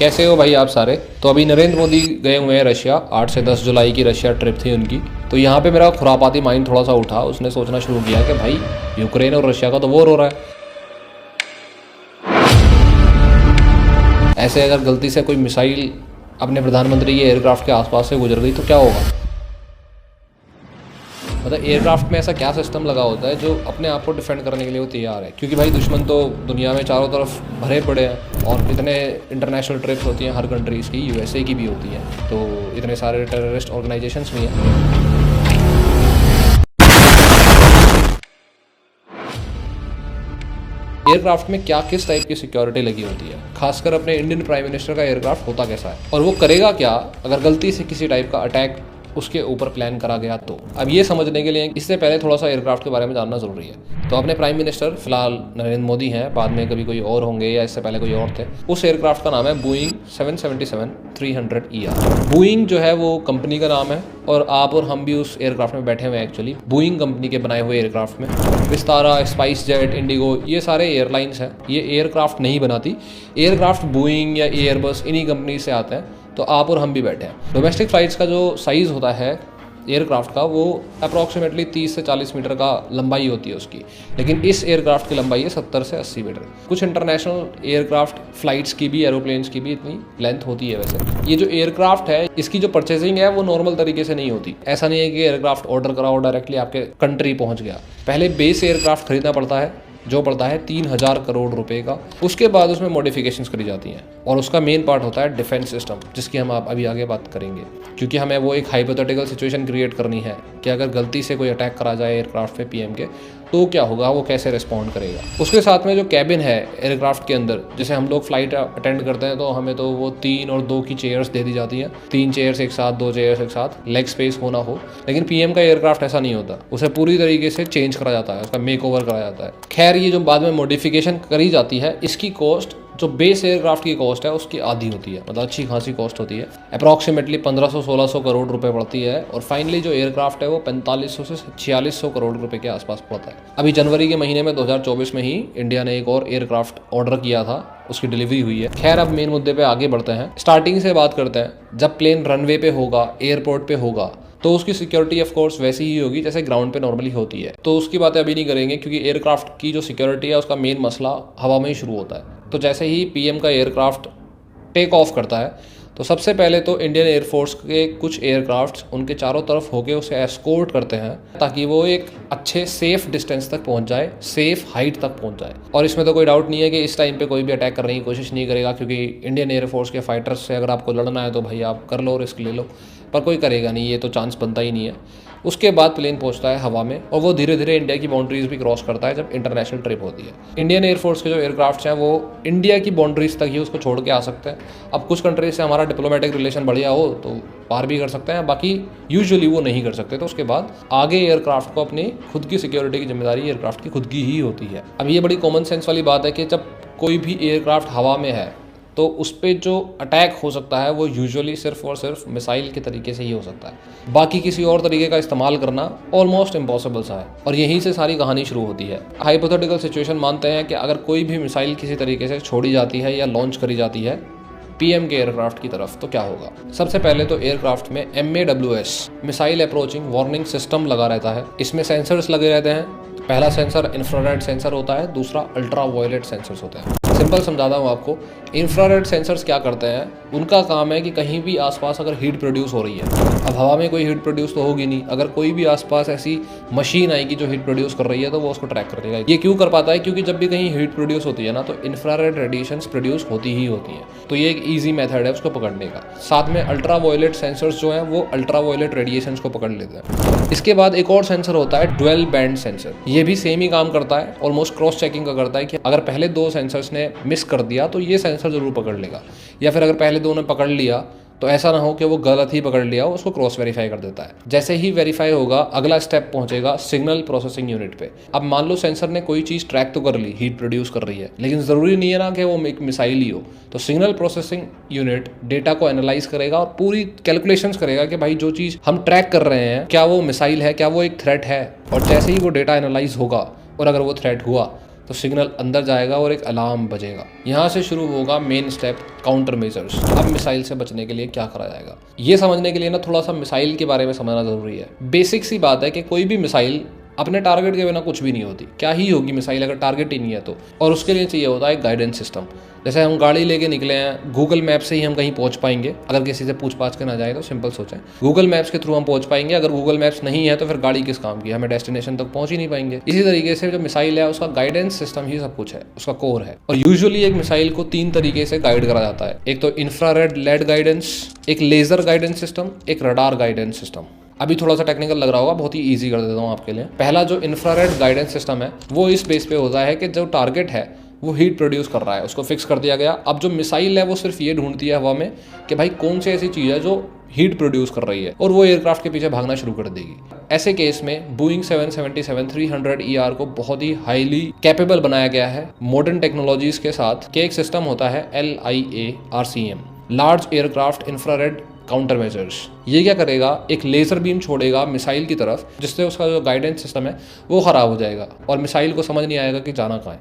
कैसे हो भाई आप सारे। तो अभी नरेंद्र मोदी गए हुए हैं रशिया। 8 से 10 जुलाई की रशिया ट्रिप थी उनकी। तो यहाँ पे मेरा खुरापाती माइंड थोड़ा सा उठा। उसने सोचना शुरू किया कि भाई यूक्रेन और रशिया का तो वॉर हो रहा है। ऐसे अगर गलती से कोई मिसाइल अपने प्रधानमंत्री के एयरक्राफ्ट के आसपास से गुजर गई तो क्या होगा। मतलब एयरक्राफ्ट में ऐसा क्या सिस्टम लगा होता है जो अपने आप को डिफेंड करने के लिए वो तैयार है, क्योंकि भाई दुश्मन तो दुनिया में चारों तरफ भरे पड़े हैं और इतने इंटरनेशनल ट्रिप्स होती हैं हर कंट्रीज़ की, यूएसए की भी होती हैं, तो इतने सारे टेररिस्ट ऑर्गेनाइजेशंस भी हैं। एयरक्राफ्ट में क्या किस टाइप की सिक्योरिटी लगी होती है, खासकर अपने इंडियन प्राइम मिनिस्टर का एयरक्राफ्ट होता कैसा है और वो करेगा क्या अगर गलती से किसी टाइप का अटैक उसके ऊपर प्लान करा गया। तो अब ये समझने के लिए इससे पहले थोड़ा सा एयरक्राफ्ट के बारे में जानना जरूरी है। तो अपने प्राइम मिनिस्टर फिलहाल नरेंद्र मोदी हैं, बाद में कभी कोई और होंगे या इससे पहले कोई और थे। उस एयरक्राफ्ट का नाम है बोइंग 777-300ER। बोइंग जो है वो कंपनी का नाम है और आप और हम भी उस एयरक्राफ्ट में बैठे हुए हैं। एक्चुअली बोइंग कंपनी के बनाए हुए एयरक्राफ्ट में विस्तारा, स्पाइस जेट, इंडिगो, ये सारे एयरलाइंस हैं। ये एयरक्राफ्ट नहीं बनाती, एयरक्राफ्ट बोइंग या एयरबस इन्हीं कंपनी से आते हैं। तो आप और हम भी बैठे हैं। डोमेस्टिक फ्लाइट्स का जो साइज़ होता है एयरक्राफ्ट का वो अप्रॉक्सीमेटली 30 से 40 मीटर का लंबाई होती है उसकी, लेकिन इस एयरक्राफ्ट की लंबाई है 70 से 80 मीटर। कुछ इंटरनेशनल एयरक्राफ्ट फ्लाइट्स की भी, एरोप्लेन्स की भी इतनी लेंथ होती है। वैसे ये जो एयरक्राफ्ट है इसकी जो परचेजिंग है वो नॉर्मल तरीके से नहीं होती। ऐसा नहीं है कि एयरक्राफ्ट ऑर्डर कराओ डायरेक्टली आपके कंट्री पहुंच गया। पहले बेस एयरक्राफ्ट खरीदना पड़ता है जो पड़ता है 3000 करोड़ रुपए का। उसके बाद उसमें मॉडिफिकेशंस करी जाती हैं और उसका मेन पार्ट होता है डिफेंस सिस्टम, जिसकी हम आप अभी आगे बात करेंगे, क्योंकि हमें वो एक हाइपोथेटिकल सिचुएशन क्रिएट करनी है कि अगर गलती से कोई अटैक करा जाए एयरक्राफ्ट पे पीएम के तो क्या होगा, वो कैसे रिस्पॉन्ड करेगा। उसके साथ में जो कैबिन है एयरक्राफ्ट के अंदर, जैसे हम लोग फ्लाइट अटेंड करते हैं तो हमें तो वो 3 और 2 की चेयर्स दे दी जाती हैं। 3 चेयर्स एक साथ, 2 चेयर्स एक साथ, लेग स्पेस होना हो। लेकिन पीएम का एयरक्राफ्ट ऐसा नहीं होता, उसे पूरी तरीके से चेंज करा जाता है, उसका मेक ओवर करा जाता है। खैर ये जो बाद में मॉडिफिकेशन करी जाती है इसकी कॉस्ट जो बेस एयरक्राफ्ट की कॉस्ट है उसकी आधी होती है, मतलब अच्छी खासी कॉस्ट होती है। अप्रॉक्सीमेटली 1500-1600 करोड़ रुपए पड़ती है और फाइनली जो एयरक्राफ्ट है वो 4500 से 4600 करोड़ रुपए के आसपास पड़ता है। अभी जनवरी के महीने में 2024 में ही इंडिया ने एक और एयरक्राफ्ट ऑर्डर किया था, उसकी डिलीवरी हुई है। खैर अब मेन मुद्दे पे आगे बढ़ते हैं। स्टार्टिंग से बात करते हैं। जब प्लेन रनवे पे होगा, एयरपोर्ट पे होगा, तो उसकी सिक्योरिटी ऑफ कोर्स वैसी ही होगी जैसे ग्राउंड पे नॉर्मली होती है। तो उसकी बातें अभी नहीं करेंगे क्योंकि एयरक्राफ्ट की जो सिक्योरिटी है उसका मेन मसला हवा में ही शुरू होता है। तो जैसे ही पीएम का एयरक्राफ्ट टेक ऑफ करता है तो सबसे पहले तो इंडियन एयरफोर्स के कुछ एयरक्राफ्ट्स उनके चारों तरफ होके उसे एस्कोर्ट करते हैं ताकि वो एक अच्छे सेफ डिस्टेंस तक पहुंच जाए, सेफ हाइट तक पहुंच जाए। और इसमें तो कोई डाउट नहीं है कि इस टाइम पे कोई भी अटैक करने की कोशिश नहीं करेगा, क्योंकि इंडियन एयरफोर्स के फाइटर्स से अगर आपको लड़ना है तो भाई आप कर लो, रिस्क ले लो, पर कोई करेगा नहीं, ये तो चांस बनता ही नहीं है। उसके बाद प्लेन पहुंचता है हवा में और वो धीरे धीरे इंडिया की बाउंड्रीज भी क्रॉस करता है जब इंटरनेशनल ट्रिप होती है। इंडियन एयरफोर्स के जो एयरक्राफ्ट हैं वो इंडिया की बाउंड्रीज तक ही उसको छोड़ के आ सकते हैं। अब कुछ कंट्रीज से हमारा डिप्लोमेटिक रिलेशन बढ़िया हो तो पार भी कर सकते हैं, बाकी यूजुअली वो नहीं कर सकते। तो उसके बाद आगे एयरक्राफ्ट को अपनी खुद की सिक्योरिटी की जिम्मेदारी एयरक्राफ्ट की खुद की ही होती है। अब ये बड़ी कॉमन सेंस वाली बात है कि जब कोई भी एयरक्राफ्ट हवा में है तो उस पर जो अटैक हो सकता है वो यूजुअली सिर्फ और सिर्फ मिसाइल के तरीके से ही हो सकता है। बाकी किसी और तरीके का इस्तेमाल करना ऑलमोस्ट इम्पॉसिबल सा है और यहीं से सारी कहानी शुरू होती है। हाइपोथेटिकल सिचुएशन मानते हैं कि अगर कोई भी मिसाइल किसी तरीके से छोड़ी जाती है या लॉन्च करी जाती है पीएम के एयरक्राफ्ट की तरफ तो क्या होगा। सबसे पहले तो एयरक्राफ्ट में MAWS missile approaching warning system लगा रहता है। इसमें सेंसर्स लगे रहते हैं। पहला सेंसर इंफ्रारेड सेंसर होता है, दूसरा अल्ट्रा वायलेट सेंसर्स होते हैं। सिंपल समझाता हूँ आपको। इंफ्रारेड सेंसर्स क्या करते हैं, उनका काम है कि कहीं भी आसपास अगर हीट प्रोड्यूस हो रही है, अब हवा में कोई हीट प्रोड्यूस तो होगी नहीं, अगर कोई भी आसपास ऐसी मशीन आएगी जो हीट प्रोड्यूस कर रही है तो वो उसको ट्रैक कर देगा। ये क्यों कर पाता है, क्योंकि जब भी कहीं हीट प्रोड्यूस होती है ना तो इंफ्रारेड रेडिएशंस प्रोड्यूस होती ही होती है। तो ये एक ईजी मेथड है उसको पकड़ने का। साथ में अल्ट्रा वायलेट सेंसर्स जो है वो अल्ट्रा वायलेट रेडिएशंस को पकड़ लेते हैं। इसके बाद एक और सेंसर होता है डुअल बैंड सेंसर। ये भी सेम ही काम करता है, ऑलमोस्ट क्रॉस चेकिंग का करता है कि अगर पहले 2 सेंसर्स ने मिस कर दिया तो ये सेंसर जरूर पकड़ लेगा, या फिर अगर पहले 2 ने पकड़ लिया तो ऐसा ना हो कि वो गलत ही पकड़ लिया हो, उसको क्रॉस वेरीफाई कर देता है। जैसे ही वेरीफाई होगा अगला स्टेप पहुंचेगा सिग्नल प्रोसेसिंग यूनिट पे। अब मान लो सेंसर ने कोई चीज़ ट्रैक तो कर ली, हीट प्रोड्यूस कर रही है, लेकिन ज़रूरी नहीं है ना कि वो एक मिसाइल ही हो। तो सिग्नल प्रोसेसिंग यूनिट डेटा को एनालाइज करेगा और पूरी कैलकुलेशंस करेगा कि भाई जो चीज़ हम ट्रैक कर रहे हैं क्या वो मिसाइल है, क्या वो एक थ्रेट है। और जैसे ही वो डेटा एनालाइज होगा और अगर वो थ्रेट हुआ तो सिग्नल अंदर जाएगा और एक अलार्म बजेगा। यहाँ से शुरू होगा मेन स्टेप, काउंटर मेजर्स। अब मिसाइल से बचने के लिए क्या करा जाएगा, ये समझने के लिए ना थोड़ा सा मिसाइल के बारे में समझना जरूरी है। बेसिक सी बात है कि कोई भी मिसाइल अपने टारगेट के बिना कुछ भी नहीं होती। क्या ही होगी मिसाइल अगर टारगेट ही नहीं है तो। और उसके लिए चाहिए होता है गाइडेंस सिस्टम। जैसे हम गाड़ी लेके निकले हैं, गूगल मैप से ही हम कहीं पहुंच पाएंगे। अगर किसी से पूछ पाछ के ना जाए तो सिंपल सोचें, गूगल मैप्स के थ्रू हम पहुंच पाएंगे। अगर गूगल मैप्स नहीं है तो फिर गाड़ी किस काम की, हमें डेस्टिनेशन तक पहुंच ही नहीं पाएंगे। इसी तरीके से जो मिसाइल है उसका गाइडेंस सिस्टम ही सब कुछ है, उसका कोर है। और यूजुअली एक मिसाइल को 3 तरीके से गाइड करा जाता है। एक तो इंफ्रारेड लेड गाइडेंस, एक लेजर गाइडेंस सिस्टम, एक रडार गाइडेंस सिस्टम। अभी थोड़ा सा टेक्निकल लग रहा होगा, बहुत ही इजी कर देता हूँ आपके लिए। पहला जो इंफ्रारेड गाइडेंस सिस्टम है वो इस बेस पे होता है कि जो टारगेट है वो हीट प्रोड्यूस कर रहा है, उसको फिक्स कर दिया गया। अब जो मिसाइल है वो सिर्फ ये ढूंढती है हवा में कि भाई कौन सी ऐसी चीज़ है जो हीट प्रोड्यूस कर रही है, और वो एयरक्राफ्ट के पीछे भागना शुरू कर देगी। ऐसे केस में बोइंग 777-300ER को बहुत ही हाईली कैपेबल बनाया गया है मॉडर्न टेक्नोलॉजीज के साथ, कि एक सिस्टम होता है LIARCM, large aircraft infrared counter measures. ये क्या करेगा, एक लेजर बीम छोड़ेगा मिसाइल की तरफ, जिससे उसका जो गाइडेंस सिस्टम है वो खराब हो जाएगा और मिसाइल को समझ नहीं आएगा कि जाना कहाँ है।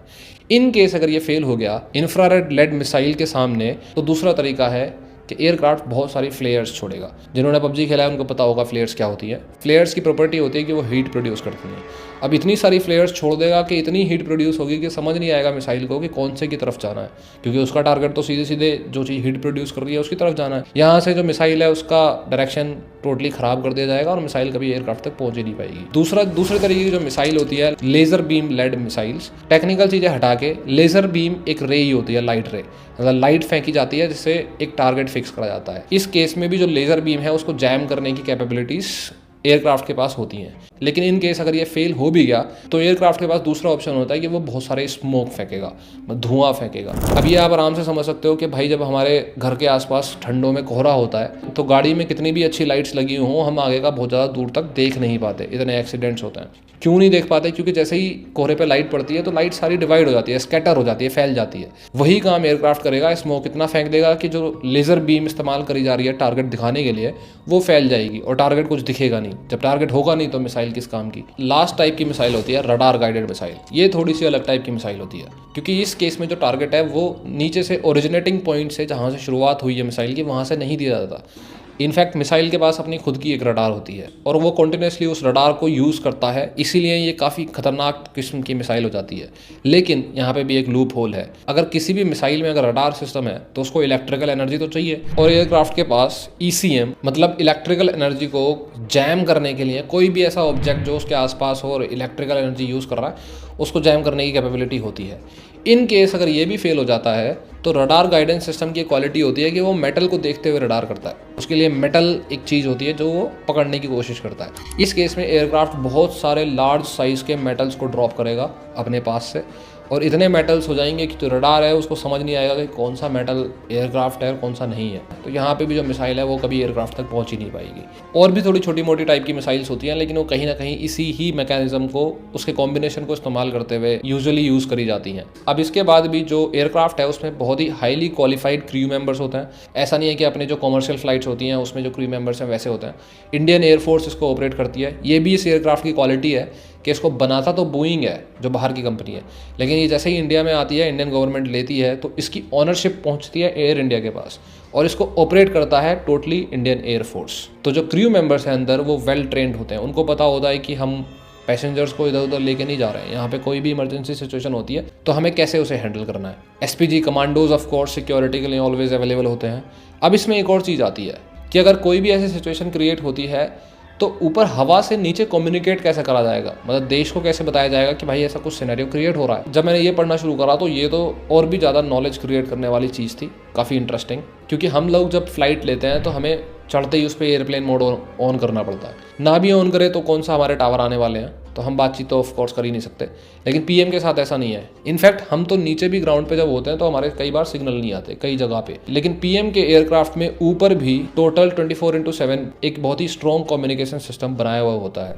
इन केस अगर ये फेल हो गया इंफ्रारेड लेड मिसाइल के सामने, तो दूसरा तरीका है कि एयरक्राफ्ट बहुत सारी फ्लेयर्स छोड़ेगा। जिन्होंने PUBG खेला है उनको पता होगा फ्लेयर्स क्या होती है। फ्लेयर्स की प्रॉपर्टी होती है कि वो हीट प्रोड्यूस करती हैं। अब इतनी सारी फ्लेयर्स छोड़ देगा कि इतनी हीट प्रोड्यूस होगी कि समझ नहीं आएगा मिसाइल को कि कौन से की तरफ जाना है, क्योंकि उसका टारगेट तो सीधे सीधे जो चीज़ हीट प्रोड्यूस कर रही है उसकी तरफ जाना है। यहाँ से जो मिसाइल है उसका डायरेक्शन टोटली खराब कर दिया जाएगा और मिसाइल कभी एयरक्राफ्ट तक पहुंच ही नहीं पाएगी। दूसरे तरीके की जो मिसाइल होती है laser beam led missiles. Technical चीज़ें हटा के, लेजर बीम एक रे ही होती है, लाइट रे, मतलब लाइट फेंकी जाती है जिससे एक टारगेट फिक्स करा जाता है। इस केस में भी जो लेजर बीम है उसको जैम करने की कैपेबिलिटीज एयरक्राफ्ट के पास होती हैं। लेकिन इन केस अगर ये फेल हो भी गया तो एयरक्राफ्ट के पास दूसरा ऑप्शन होता है कि वो बहुत सारे स्मोक फेंकेगा, धुआं फेंकेगा। अब ये आप आराम से समझ सकते हो कि भाई जब हमारे घर के आसपास ठंडों में कोहरा होता है तो गाड़ी में कितनी भी अच्छी लाइट्स लगी हों, हम आगे का बहुत ज़्यादा दूर तक देख नहीं पाते। इतने एक्सीडेंट्स होते हैं। क्यों नहीं देख पाते? क्योंकि जैसे ही कोहरे पे लाइट पड़ती है तो लाइट सारी डिवाइड हो जाती है, स्कैटर हो जाती है, फैल जाती है। वही काम एयरक्राफ्ट करेगा, स्मोक इतना फेंक देगा कि जो लेजर बीम इस्तेमाल करी जा रही है टारगेट दिखाने के लिए वो फैल जाएगी और टारगेट कुछ दिखेगा नहीं। जब टारगेट होगा नहीं तो मिसाइल किस काम की। लास्ट टाइप की मिसाइल होती है रडार गाइडेड मिसाइल। ये थोड़ी सी अलग टाइप की मिसाइल होती है, क्योंकि इस केस में जो टारगेट है वो नीचे से ओरिजिनेटिंग पॉइंट से, जहाँ से शुरुआत हुई है मिसाइल की, वहाँ से नहीं दिया जाता। इनफैक्ट मिसाइल के पास अपनी खुद की एक रडार होती है और वो कॉन्टिन्यूसली उस रडार को यूज़ करता है, इसीलिए ये काफ़ी खतरनाक किस्म की मिसाइल हो जाती है। लेकिन यहाँ पे भी एक लूप होल है। अगर किसी भी मिसाइल में अगर रडार सिस्टम है तो उसको इलेक्ट्रिकल एनर्जी तो चाहिए, और एयरक्राफ्ट के पास ECM मतलब इलेक्ट्रिकल एनर्जी को जैम करने के लिए कोई भी ऐसा ऑब्जेक्ट जो उसके आसपास हो और इलेक्ट्रिकल एनर्जी यूज़ कर रहा है उसको जैम करने की कैपेबिलिटी होती है। इन केस अगर ये भी फेल हो जाता है तो रडार गाइडेंस सिस्टम की क्वालिटी होती है कि वो मेटल को देखते हुए रडार करता है। उसके लिए मेटल एक चीज़ होती है जो वो पकड़ने की कोशिश करता है। इस केस में एयरक्राफ्ट बहुत सारे लार्ज साइज़ के मेटल्स को ड्रॉप करेगा अपने पास से, और इतने मेटल्स हो जाएंगे कि जो रडार है उसको समझ नहीं आएगा कि कौन सा मेटल एयरक्राफ्ट है और कौन सा नहीं है। तो यहाँ पे भी जो मिसाइल है वो कभी एयरक्राफ्ट तक पहुँच ही नहीं पाएगी। और भी थोड़ी छोटी मोटी टाइप की मिसाइल्स होती हैं, लेकिन वो कहीं ना कहीं इसी ही मैकेनिज्म को, उसके कॉम्बिनेशन को इस्तेमाल करते हुए यूजुअली यूज़ करी जाती हैं। अब इसके बाद भी जो एयरक्राफ्ट है उसमें बहुत ही हाईली क्वालिफाइड क्रू मेंबर्स होते हैं। ऐसा नहीं है कि अपने जो कॉमर्शियल फ्लाइट्स होती हैं उसमें जो क्रू मेंबर्स हैं वैसे होते हैं। इंडियन एयरफोर्स इसको ऑपरेट करती है। ये भी इस एयरक्राफ्ट की क्वालिटी है कि इसको बनाता तो बोइंग है जो बाहर की कंपनी है, लेकिन ये जैसे ही इंडिया में आती है, इंडियन गवर्नमेंट लेती है तो इसकी ऑनरशिप पहुंचती है एयर इंडिया के पास और इसको ऑपरेट करता है टोटली इंडियन एयरफोर्स। तो जो क्रू मेंबर्स हैं अंदर वो वेल ट्रेंड होते हैं। उनको पता होता है कि हम पैसेंजर्स को इधर उधर लेके नहीं जा रहे हैं, यहाँ पे कोई भी इमरजेंसी सिचुएशन होती है तो हमें कैसे उसे हैंडल करना है। SPG commandos of course security के लिए ऑलवेज अवेलेबल होते हैं। अब इसमें एक और चीज़ आती है कि अगर कोई भी ऐसी सिचुएशन क्रिएट होती है तो ऊपर हवा से नीचे कम्युनिकेट कैसे करा जाएगा, मतलब देश को कैसे बताया जाएगा कि भाई ऐसा कुछ सिनेरियो क्रिएट हो रहा है। जब मैंने ये पढ़ना शुरू करा तो ये तो और भी ज़्यादा नॉलेज क्रिएट करने वाली चीज़ थी, काफ़ी इंटरेस्टिंग। क्योंकि हम लोग जब फ्लाइट लेते हैं तो हमें चढ़ते ही उस पर एयरप्लेन मोड ऑन करना पड़ता है। ना भी ऑन करे तो कौन सा हमारे टावर आने वाले हैं, तो हम बातचीत तो ऑफ कोर्स कर ही नहीं सकते। लेकिन PM के साथ ऐसा नहीं है। इनफैक्ट हम तो नीचे भी ग्राउंड पे जब होते हैं तो हमारे कई बार सिग्नल नहीं आते कई जगह पे, लेकिन PM के एयरक्राफ्ट में ऊपर भी टोटल 24/7 एक बहुत ही स्ट्रॉन्ग कम्युनिकेशन सिस्टम बनाया हुआ होता है।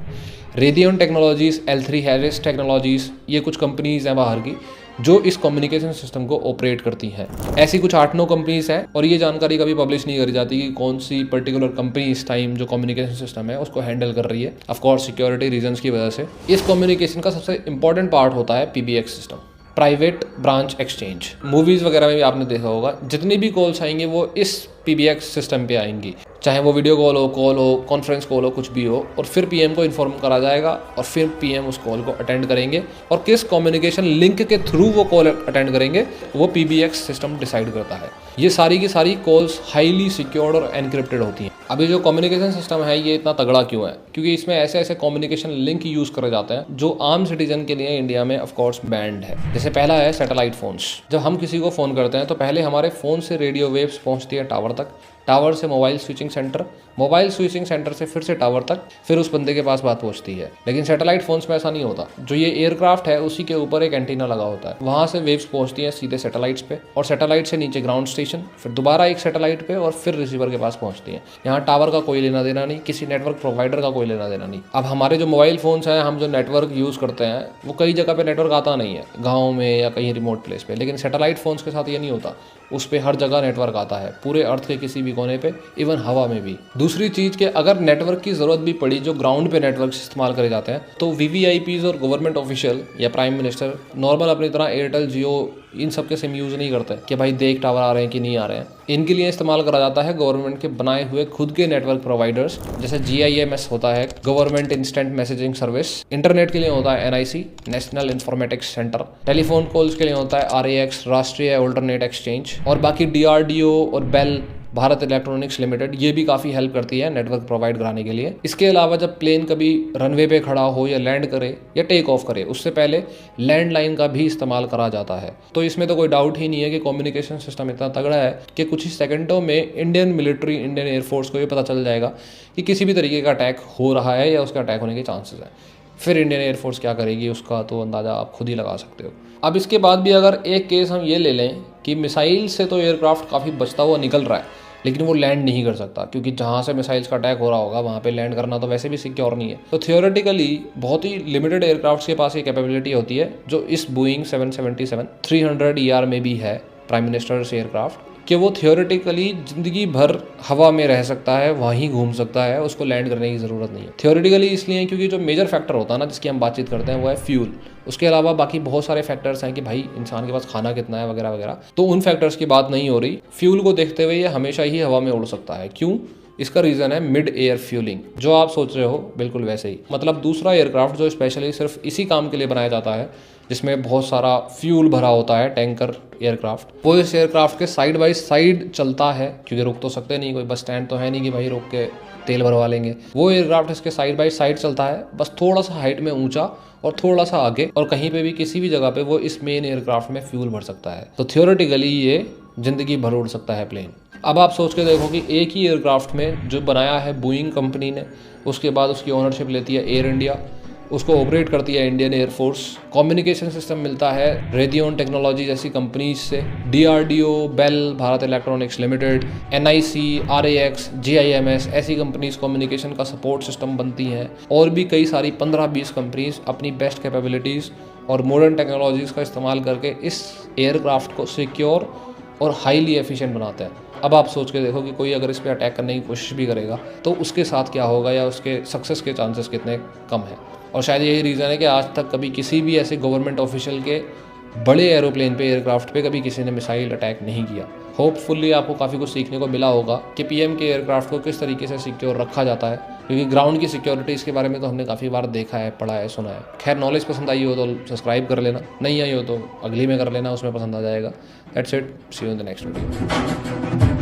Radian technologies, L3 Harris technologies, ये कुछ कंपनीज हैं बाहर की जो इस कम्युनिकेशन सिस्टम को ऑपरेट करती हैं। ऐसी कुछ 8-9 कंपनीज हैं और ये जानकारी कभी पब्लिश नहीं करी जाती कि कौन सी पर्टिकुलर कंपनी इस टाइम जो कम्युनिकेशन सिस्टम है उसको हैंडल कर रही है। ऑफ कोर्स सिक्योरिटी रीजंस की वजह से इस कम्युनिकेशन का सबसे इंपॉर्टेंट पार्ट होता है PBX system. Private branch exchange. Movies वगैरह में भी आपने देखा होगा, जितनी भी कॉल्स आएंगी वो इस PBX सिस्टम पे आएंगी, चाहे वो वीडियो कॉल हो, कॉन्फ्रेंस कॉल हो, कुछ भी हो, और फिर PM को इन्फॉर्म करा जाएगा और फिर PM उस कॉल को अटेंड करेंगे और किस कम्युनिकेशन लिंक के थ्रू वो कॉल अटेंड करेंगे वो PBX सिस्टम डिसाइड करता है। ये सारी की सारी कॉल्स हाईली सिक्योर्ड और एनक्रिप्टेड होती हैं। अभी जो कम्युनिकेशन सिस्टम है ये इतना तगड़ा क्यों है? क्योंकि इसमें ऐसे ऐसे कम्युनिकेशन लिंक यूज़ करे जाते हैं जो आम सिटीजन के लिए इंडिया में ऑफकोर्स बैंड है। जैसे पहला है सैटेलाइट फोन्स। जब हम किसी को फ़ोन करते हैं तो पहले हमारे फ़ोन से रेडियो वेव्स पहुंचती है टावर तक, टावर से mobile switching centre, mobile switching centre से फिर से टावर तक, फिर उस बंदे के पास बात पहुंचती है। लेकिन सैटेलाइट फोन्स में ऐसा नहीं होता। जो ये एयरक्राफ्ट है उसी के ऊपर एक एंटीना लगा होता है, वहां से वेव्स पहुंचती हैं सीधे सैटेलाइट्स पे, और सैटेलाइट से नीचे ग्राउंड स्टेशन, फिर दोबारा एक सैटेलाइट पे और फिर रिसीवर के पास पहुंचती हैं। यहाँ टावर का कोई लेना देना नहीं, किसी नेटवर्क प्रोवाइडर का कोई लेना देना नहीं। अब हमारे जो मोबाइल फोन्स हैं, हम जो नेटवर्क यूज़ करते हैं वो कई जगह पे नेटवर्क आता नहीं है, गाँव में या कहीं रिमोट प्लेस पे, लेकिन सैटेलाइट फोन्स के साथ ये नहीं होता। उस पर हर जगह नेटवर्क आता है, पूरे अर्थ के किसी भी कोने पे, इवन हवा में भी। दूसरी चीज़ के अगर नेटवर्क की ज़रूरत भी पड़ी, जो ग्राउंड पे नेटवर्क इस्तेमाल करे जाते हैं, तो VVIPs और गवर्नमेंट ऑफिशियल या प्राइम मिनिस्टर नॉर्मल अपनी तरह एयरटेल, जियो इन सब के सिम यूज़ नहीं करते कि भाई देख टावर आ रहे हैं कि नहीं आ रहे हैं। इनके लिए इस्तेमाल करा जाता है गवर्नमेंट के बनाए हुए खुद के नेटवर्क प्रोवाइडर्स, जैसे GIMS होता है, government instant messaging service. Internet के लिए होता है NIC, national informatics centre. Telephone calls के लिए होता है RAX, राष्ट्रीय अल्टरनेट एक्सचेंज। और बाकी DRDO और बेल, भारत इलेक्ट्रॉनिक्स लिमिटेड, ये भी काफ़ी हेल्प करती है नेटवर्क प्रोवाइड कराने के लिए। इसके अलावा जब प्लेन कभी रनवे पे खड़ा हो या लैंड करे या टेक ऑफ करे, उससे पहले लैंडलाइन का भी इस्तेमाल करा जाता है। तो इसमें तो कोई डाउट ही नहीं है कि कम्युनिकेशन सिस्टम इतना तगड़ा है कि कुछ ही सेकंडों में इंडियन मिलिट्री, इंडियन एयरफोर्स को ये पता चल जाएगा कि किसी भी तरीके का अटैक हो रहा है या उसका अटैक होने के चांसेस हैं। फिर इंडियन एयरफोर्स क्या करेगी उसका तो अंदाज़ा आप खुद ही लगा सकते हो। अब इसके बाद भी अगर एक केस हम ये ले लें कि मिसाइल से तो एयरक्राफ्ट काफ़ी बचता हुआ निकल रहा है, लेकिन वो लैंड नहीं कर सकता, क्योंकि जहाँ से मिसाइल्स का अटैक हो रहा होगा वहाँ पे लैंड करना तो वैसे भी सिक्योर नहीं है। तो थियोरेटिकली बहुत ही लिमिटेड एयरक्राफ्ट्स के पास ये कैपेबिलिटी होती है, जो इस बोइंग 777 300ER में भी है, प्राइम मिनिस्टर्स एयरक्राफ्ट, कि वो थियोरेटिकली ज़िंदगी भर हवा में रह सकता है, वहीं घूम सकता है, उसको लैंड करने की ज़रूरत नहीं है। थियोरेटिकली इसलिए क्योंकि जो मेजर फैक्टर होता है ना जिसकी हम बातचीत करते हैं वो है फ्यूल। उसके अलावा बाकी बहुत सारे फैक्टर्स हैं कि भाई इंसान के पास खाना कितना है वगैरह वगैरह, तो उन फैक्टर्स की बात नहीं हो रही। फ्यूल को देखते हुए ये हमेशा ही हवा में उड़ सकता है। क्यों? इसका रीज़न है मिड एयर फ्यूलिंग। जो आप सोच रहे हो बिल्कुल वैसे ही, मतलब दूसरा एयरक्राफ्ट जो स्पेशली सिर्फ इसी काम के लिए बनाया जाता है, जिसमें बहुत सारा फ्यूल भरा होता है, टैंकर एयरक्राफ्ट, वो इस एयरक्राफ्ट के साइड बाय साइड चलता है, क्योंकि रुक तो सकते नहीं, कोई बस स्टैंड तो है नहीं कि भाई रुक के तेल भरवा लेंगे। वो एयरक्राफ्ट इसके साइड बाय साइड चलता है, बस थोड़ा सा हाइट में ऊंचा और थोड़ा सा आगे, और कहीं पे भी किसी भी जगह पे वो इस मेन एयरक्राफ्ट में फ्यूल भर सकता है। तो थियोरेटिकली ये जिंदगी भर उड़ सकता है प्लेन। अब आप सोच के देखो कि एक ही एयरक्राफ्ट में जो बनाया है बोइंग कंपनी ने, उसके बाद उसकी ओनरशिप लेती है एयर इंडिया, उसको ऑपरेट करती है इंडियन एयरफोर्स, कम्युनिकेशन सिस्टम मिलता है रेडियन टेक्नोलॉजी जैसी कंपनीज से, DRDO, BEL, Bharat electronics limited, NIC, RAX, GIMS, ऐसी कंपनीज कम्युनिकेशन का सपोर्ट सिस्टम बनती हैं, और भी कई सारी 15-20 कंपनीज अपनी बेस्ट कैपेबिलिटीज़ और मॉडर्न टेक्नोलॉजीज़ का इस्तेमाल करके इस एयरक्राफ्ट को सिक्योर और हाईली एफिशिएंट बनाते हैं। अब आप सोच के देखो कि कोई अगर इस पर अटैक करने की कोशिश भी करेगा तो उसके साथ क्या होगा, या उसके सक्सेस के चांसेस कितने कम हैं। और शायद यही रीज़न है कि आज तक कभी किसी भी ऐसे गवर्नमेंट ऑफिशियल के बड़े एरोप्लेन पे, एयरक्राफ्ट पे कभी किसी ने मिसाइल अटैक नहीं किया। होपफुली आपको काफ़ी कुछ सीखने को मिला होगा कि PM के एयरक्राफ्ट को किस तरीके से सिक्योर रखा जाता है, क्योंकि ग्राउंड की सिक्योरिटी इसके बारे में तो हमने काफ़ी बार देखा है, पढ़ा है, सुना है। खैर, नॉलेज पसंद आई हो तो सब्सक्राइब कर लेना, नहीं आई हो तो अगली में कर लेना, उसमें पसंद आ जाएगा। That's it, see you in the next video.